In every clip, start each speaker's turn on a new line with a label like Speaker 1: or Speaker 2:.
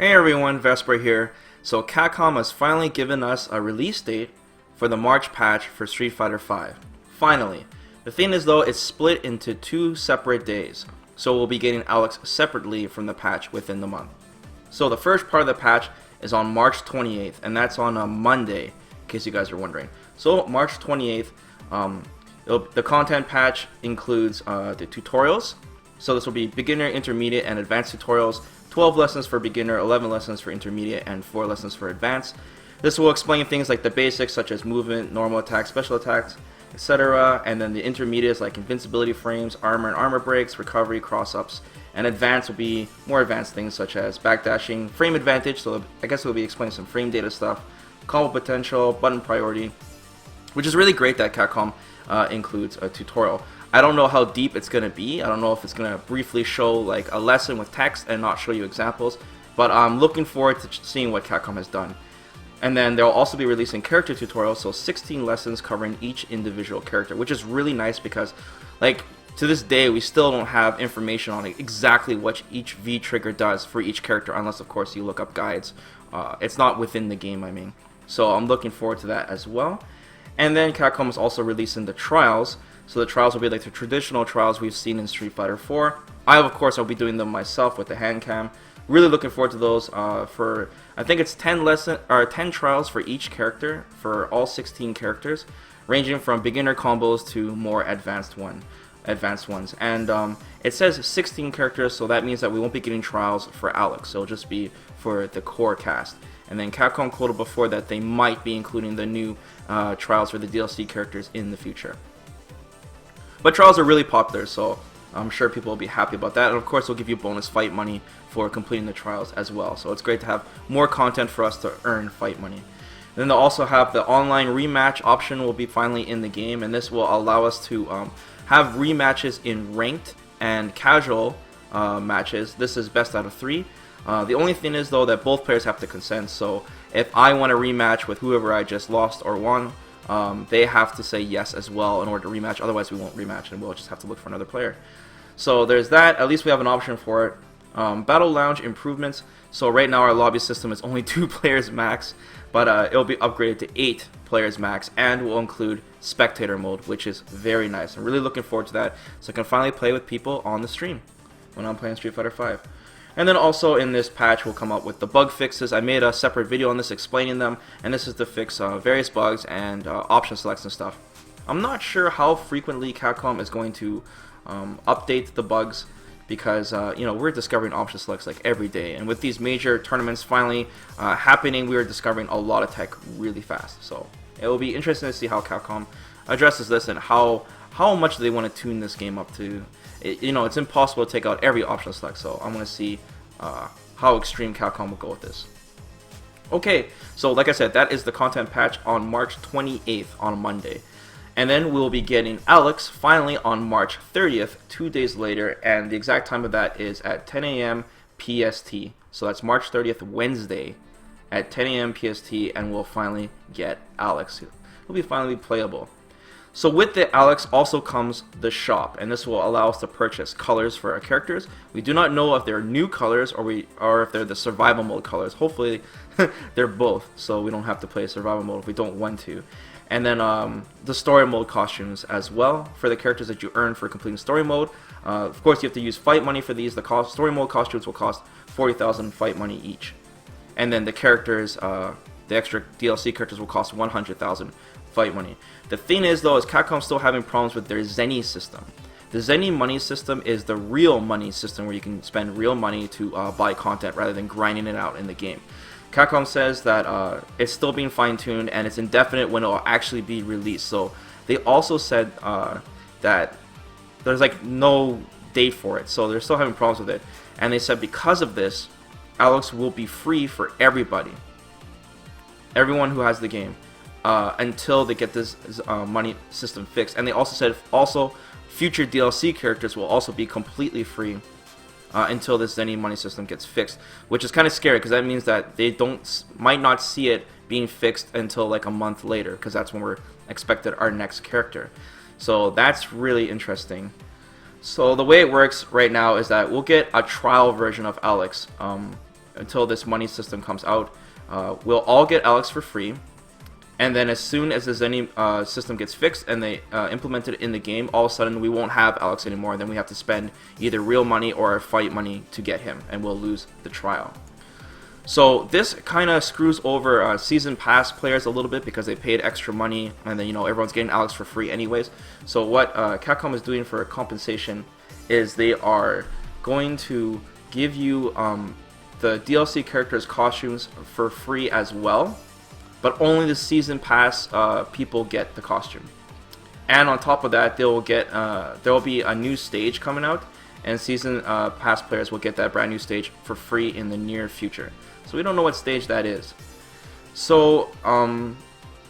Speaker 1: Hey everyone, Vesper here. So Capcom has finally given us a release date for the March patch for Street Fighter V. Finally. The thing is though, it's split into two separate days, so we'll be getting Alex separately from the patch within the month. So the first part of the patch is on March 28th, and that's on a Monday, in case you guys are wondering. So March 28th, the content patch includes the tutorials. So this will be beginner, intermediate, and advanced tutorials. 12 lessons for beginner, 11 lessons for intermediate, and 4 lessons for advanced. This will explain things like the basics such as movement, normal attacks, special attacks, etc. And then the intermediates like invincibility frames, armor and armor breaks, recovery, cross-ups. And advanced will be more advanced things such as backdashing, frame advantage, so I guess we'll be explaining some frame data stuff, combo potential, button priority, which is really great that Capcom includes a tutorial. I don't know how deep it's going to be. I don't know if it's going to briefly show like a lesson with text and not show you examples, but I'm looking forward to seeing what Capcom has done. And then they'll also be releasing character tutorials, so 16 lessons covering each individual character, which is really nice because like to this day we still don't have information on exactly what each V trigger does for each character, unless of course you look up guides. It's not within the game, I mean. So I'm looking forward to that as well. And then Capcom is also releasing the trials. So the trials will be like the traditional trials we've seen in Street Fighter 4. Of course, I'll be doing them myself with the hand cam. Really looking forward to those. For I think it's 10 trials for each character for all 16 characters, ranging from beginner combos to more advanced ones. And it says 16 characters, so that means that we won't be getting trials for Alex. So it'll just be for the core cast. And then Capcom quoted before that they might be including the new trials for the DLC characters in the future. But trials are really popular, so I'm sure people will be happy about that. And of course, they'll give you bonus fight money for completing the trials as well. So it's great to have more content for us to earn fight money. And then they'll also have the online rematch option will be finally in the game, and this will allow us to have rematches in ranked and casual matches. This is best out of 3. The only thing is though that both players have to consent. So if I want to rematch with whoever I just lost or won, they have to say yes as well in order to rematch. Otherwise we won't rematch and we'll just have to look for another player. So there's that. At least we have an option for it. Battle Lounge improvements. So right now our lobby system is only 2 players max, but it'll be upgraded to 8 players max and will include spectator mode, which is very nice. I'm really looking forward to that, so I can finally play with people on the stream when I'm playing Street Fighter V. And then also in this patch we'll come up with the bug fixes. I made a separate video on this explaining them, and this is to fix various bugs and option selects and stuff. I'm not sure how frequently Capcom is going to update the bugs because you know, we're discovering option selects like every day, and with these major tournaments finally happening, we are discovering a lot of tech really fast. So it will be interesting to see how Capcom addresses this and how much they want to tune this game up to. You know, it's impossible to take out every option select, so I'm going to see how extreme Capcom will go with this. Okay, so like I said, that is the content patch on March 28th on Monday. And then we'll be getting Alex finally on March 30th, 2 days later, and the exact time of that is at 10 a.m. PST. So that's March 30th, Wednesday, at 10 a.m. PST, and we'll finally get Alex. He'll be finally playable. So with the Alex also comes the shop, and this will allow us to purchase colors for our characters. We do not know if they're new colors or if they're the survival mode colors. Hopefully they're both, so we don't have to play survival mode if we don't want to. And then the story mode costumes as well for the characters that you earn for completing story mode. Of course, you have to use fight money for these. The story mode costumes will cost 40,000 fight money each. And then the characters, the extra DLC characters will cost 100,000 fight money. The thing is though, is Capcom still having problems with their Zenny system. The Zenny money system is the real money system where you can spend real money to buy content rather than grinding it out in the game. Capcom says that it's still being fine-tuned and it's indefinite when it will actually be released. So they also said that there's like no date for it, so they're still having problems with it. And they said because of this, Alex will be free for everybody, everyone who has the game, until they get this money system fixed. And they also said future DLC characters will also be completely free until this Zenny money system gets fixed, which is kind of scary because that means that they might not see it being fixed until like a month later, because that's when we're expected our next character. So that's really interesting. So the way it works right now is that we'll get a trial version of Alex until this money system comes out. We'll all get Alex for free. And then as soon as the Zenny system gets fixed and they implement it in the game, all of a sudden we won't have Alex anymore. Then we have to spend either real money or fight money to get him, and we'll lose the trial. So this kind of screws over season pass players a little bit because they paid extra money, and then everyone's getting Alex for free anyways. So what Capcom is doing for compensation is they are going to give you the DLC characters' costumes for free as well. But only the season pass people get the costume, and on top of that, there will be a new stage coming out, and season pass players will get that brand new stage for free in the near future. So we don't know what stage that is. So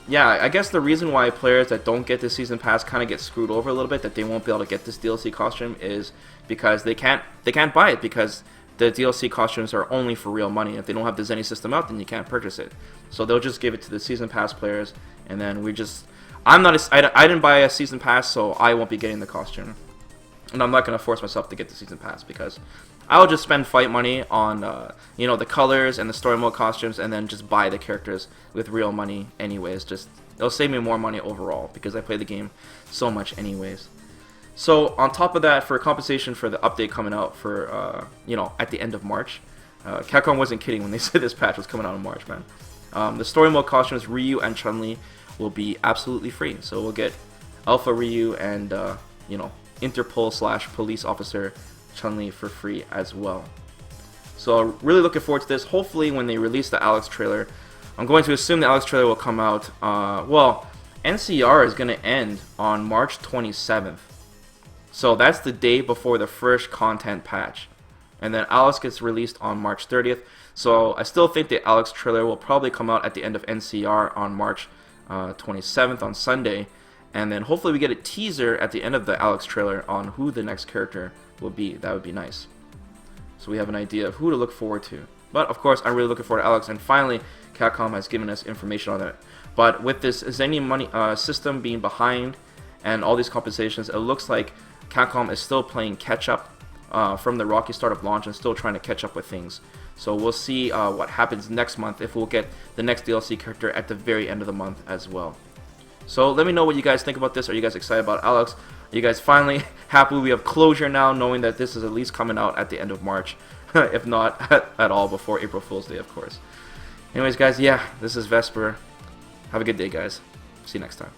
Speaker 1: yeah, I guess the reason why players that don't get the season pass kind of get screwed over a little bit, that they won't be able to get this DLC costume, is because they can't buy it, because the DLC costumes are only for real money. If they don't have the Zenny system out, then you can't purchase it. So they'll just give it to the season pass players, and then I didn't buy a season pass, so I won't be getting the costume. And I'm not going to force myself to get the season pass, because I'll just spend fight money on the colors and the story mode costumes, and then just buy the characters with real money anyways. It'll save me more money overall, because I play the game so much anyways. So on top of that, for compensation for the update coming out for at the end of March, Capcom wasn't kidding when they said this patch was coming out in March, man. The story mode costumes, Ryu and Chun-Li, will be absolutely free. So we'll get Alpha Ryu and Interpol/police officer Chun-Li for free as well. So really looking forward to this. Hopefully when they release the Alex trailer, I'm going to assume the Alex trailer will come out. Well, NCR is going to end on March 27th. So that's the day before the first content patch. And then Alex gets released on March 30th. So I still think the Alex trailer will probably come out at the end of NCR on March 27th on Sunday. And then hopefully we get a teaser at the end of the Alex trailer on who the next character will be. That would be nice. So we have an idea of who to look forward to. But of course, I'm really looking forward to Alex. And finally, Capcom has given us information on it. But with this Zenny money system being behind and all these compensations, it looks like Capcom is still playing catch-up from the rocky start of launch and still trying to catch up with things. So we'll see what happens next month, if we'll get the next DLC character at the very end of the month as well. So let me know what you guys think about this. Are you guys excited about Alex? Are you guys finally happy we have closure now, knowing that this is at least coming out at the end of March, if not at all before April Fool's Day, of course. Anyways, guys, yeah, this is Vesper. Have a good day, guys. See you next time.